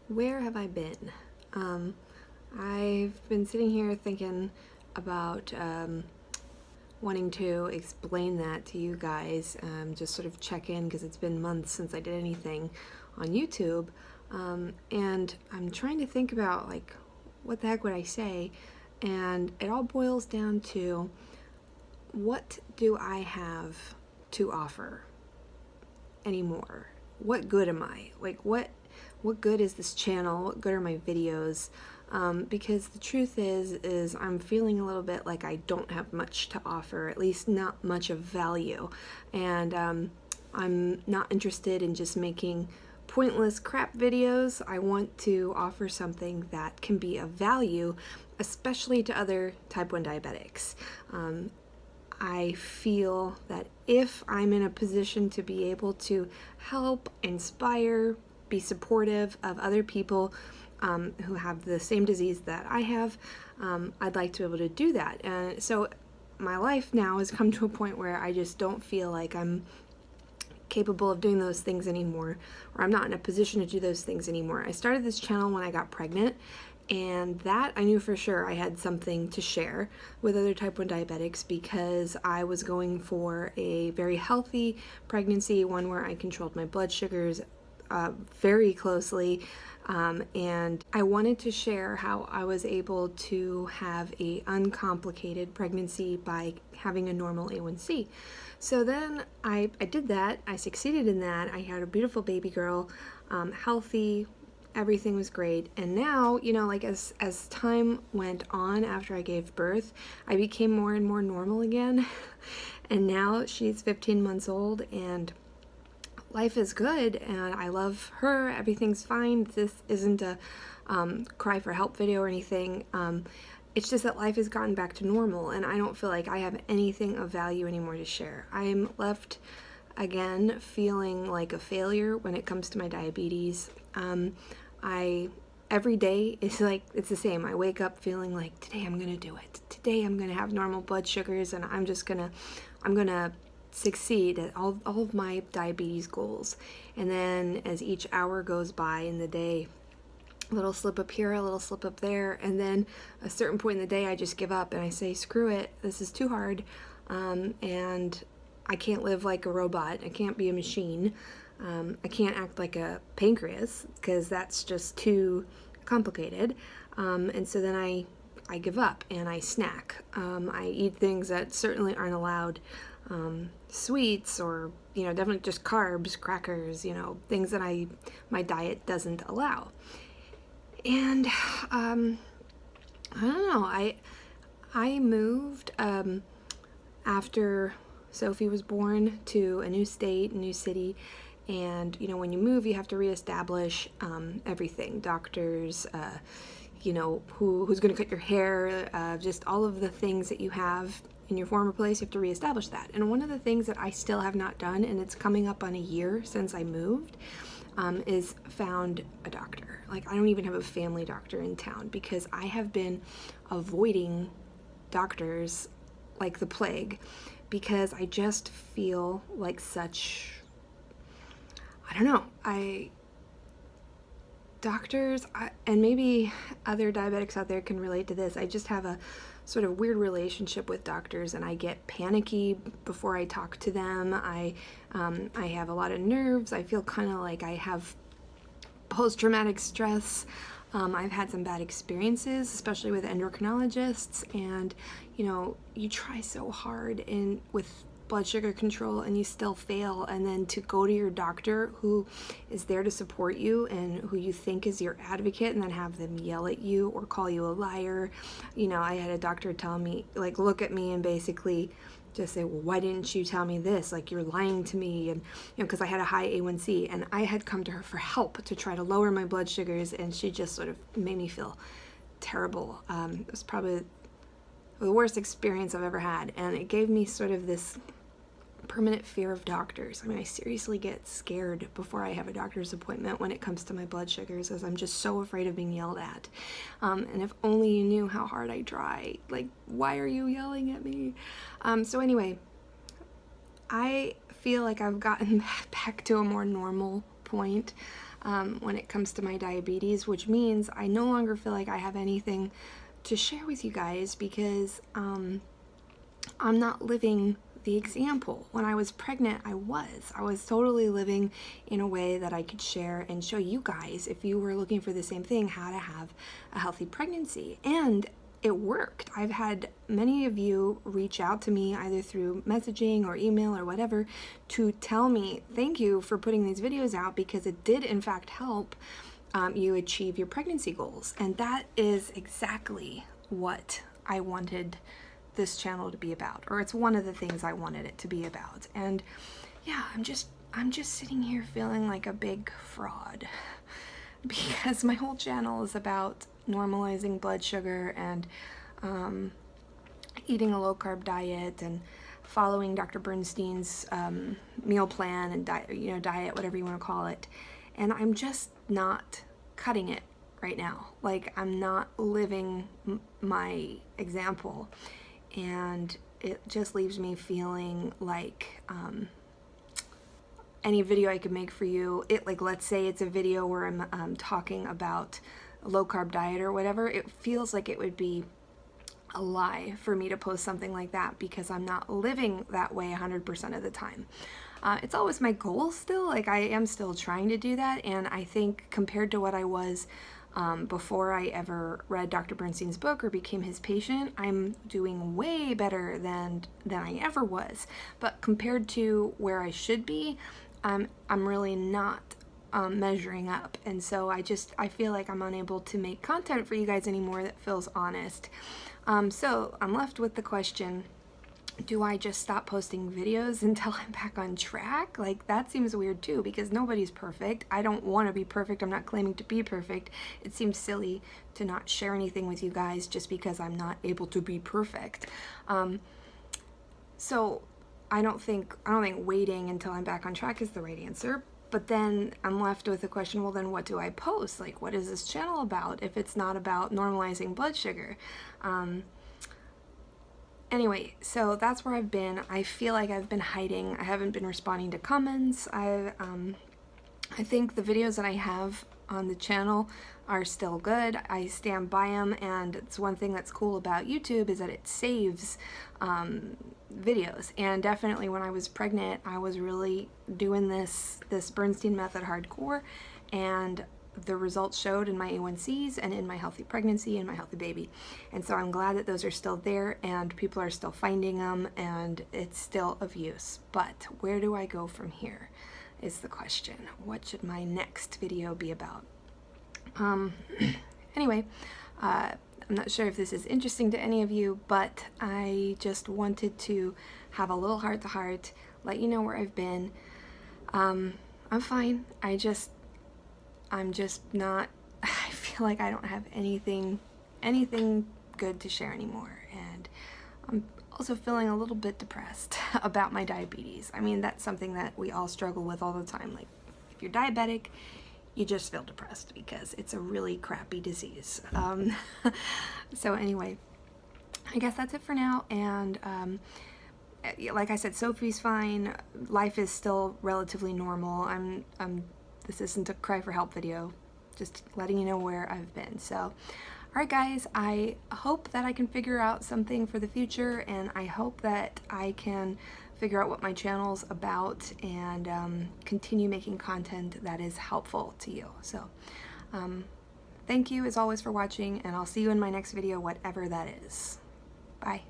Where have I been? I've been sitting here thinking about wanting to explain that to you guys, just sort of check in because it's been months since I did anything on YouTube. And I'm trying to think about, like, what the heck would I say? And it all boils down to, what do I have to offer anymore? What good am I? Like, what good is this channel? What good are my videos? Because the truth is I'm feeling a little bit like I don't have much to offer, at least not much of value. And I'm not interested in just making pointless crap videos. I want to offer something that can be of value, especially to other type 1 diabetics. I feel that if I'm in a position to be able to help, inspire, be supportive of other people who have the same disease that I have, I'd like to be able to do that. And so my life now has come to a point where I just don't feel like I'm capable of doing those things anymore, or I'm not in a position to do those things anymore. I started this channel when I got pregnant, and that I knew for sure I had something to share with other type 1 diabetics because I was going for a very healthy pregnancy, one where I controlled my blood sugars very closely, and I wanted to share how I was able to have a uncomplicated pregnancy by having a normal A1C. So then I did that. I succeeded in that. I had a beautiful baby girl, healthy. Everything was great. And now, like as time went on after I gave birth, I became more and more normal again. And now she's 15 months old and life is good and I love her. Everything's fine. This isn't a cry for help video or anything. It's just that life has gotten back to normal and I don't feel like I have anything of value anymore to share. I'm left again feeling like a failure when it comes to my diabetes. Every day is like, it's the same. I wake up feeling like today I'm gonna do it. Today I'm gonna have normal blood sugars and I'm gonna succeed at all of my diabetes goals. And then as each hour goes by in the day, a little slip up here, a little slip up there, and then a certain point in the day I just give up and I say, screw it, this is too hard, and I can't live like a robot. I can't be a machine. I can't act like a pancreas because that's just too complicated. And so then I give up and I snack. I eat things that certainly aren't allowed. Sweets or, definitely just carbs, crackers, things that my diet doesn't allow. And I don't know, I moved after Sophie was born to a new state, a new city, and when you move you have to reestablish everything, doctors, who's going to cut your hair, just all of the things that you have in your former place. You have to reestablish that. And one of the things that I still have not done, and it's coming up on a year since I moved, is found a doctor. Like, I don't even have a family doctor in town because I have been avoiding doctors like the plague because I just feel like such, I don't know, and maybe other diabetics out there can relate to this, I just have a sort of weird relationship with doctors and I get panicky before I talk to them. I have a lot of nerves. I feel kind of like I have post-traumatic stress. I've had some bad experiences, especially with endocrinologists, and you try so hard with blood sugar control and you still fail, and then to go to your doctor who is there to support you and who you think is your advocate and then have them yell at you or call you a liar. I had a doctor tell me, like, look at me and basically just say, well, why didn't you tell me this? Like, you're lying to me. And because I had a high A1C and I had come to her for help to try to lower my blood sugars, and she just sort of made me feel terrible. It was probably the worst experience I've ever had, and it gave me sort of this permanent fear of doctors. I mean, I seriously get scared before I have a doctor's appointment when it comes to my blood sugars, as I'm just so afraid of being yelled at. And if only you knew how hard I try. Like, why are you yelling at me? So anyway, I feel like I've gotten back to a more normal point. when it comes to my diabetes, which means I no longer feel like I have anything to share with you guys because I'm not living the example. When I was pregnant, I was totally living in a way that I could share and show you guys, if you were looking for the same thing, how to have a healthy pregnancy. And it worked. I've had many of you reach out to me either through messaging or email or whatever to tell me thank you for putting these videos out, because it did in fact help you achieve your pregnancy goals. And that is exactly what I wanted this channel to be about, or it's one of the things I wanted it to be about. And yeah, I'm just sitting here feeling like a big fraud because my whole channel is about normalizing blood sugar and eating a low-carb diet and following Dr. Bernstein's meal plan and diet, whatever you want to call it. And I'm just not cutting it right now. Like, I'm not living my example, and it just leaves me feeling like any video I could make for you, like let's say it's a video where I'm talking about a low-carb diet or whatever, it feels like it would be a lie for me to post something like that because I'm not living that way 100% of the time. It's always my goal still, like I am still trying to do that, and I think compared to what I was before I ever read Dr. Bernstein's book or became his patient, I'm doing way better than I ever was. But compared to where I should be, I'm really not measuring up. And so I feel like I'm unable to make content for you guys anymore that feels honest. So I'm left with the question, do I just stop posting videos until I'm back on track? Like, that seems weird too, because nobody's perfect. I don't want to be perfect. I'm not claiming to be perfect. It seems silly to not share anything with you guys just because I'm not able to be perfect. So I don't think waiting until I'm back on track is the right answer. But then I'm left with the question, well, then what do I post? Like, what is this channel about if it's not about normalizing blood sugar? Anyway, so that's where I've been. I feel like I've been hiding. I haven't been responding to comments. I think the videos that I have on the channel are still good. I stand by them, and it's one thing that's cool about YouTube is that it saves videos. And definitely when I was pregnant, I was really doing this Bernstein method hardcore, and the results showed in my A1Cs and in my healthy pregnancy and my healthy baby. And so I'm glad that those are still there and people are still finding them and it's still of use. But where do I go from here is the question. What should my next video be about? Anyway, I'm not sure if this is interesting to any of you, but I just wanted to have a little heart-to-heart, let you know where I've been. I'm fine. I'm just not, I feel like I don't have anything good to share anymore. And I'm also feeling a little bit depressed about my diabetes. I mean, that's something that we all struggle with all the time. Like, if you're diabetic, you just feel depressed because it's a really crappy disease. So anyway, I guess that's it for now. And like I said, Sophie's fine. Life is still relatively normal. This isn't a cry for help video, just letting you know where I've been. So, all right guys, I hope that I can figure out something for the future, and I hope that I can figure out what my channel's about and continue making content that is helpful to you. So, thank you as always for watching, and I'll see you in my next video, whatever that is. Bye.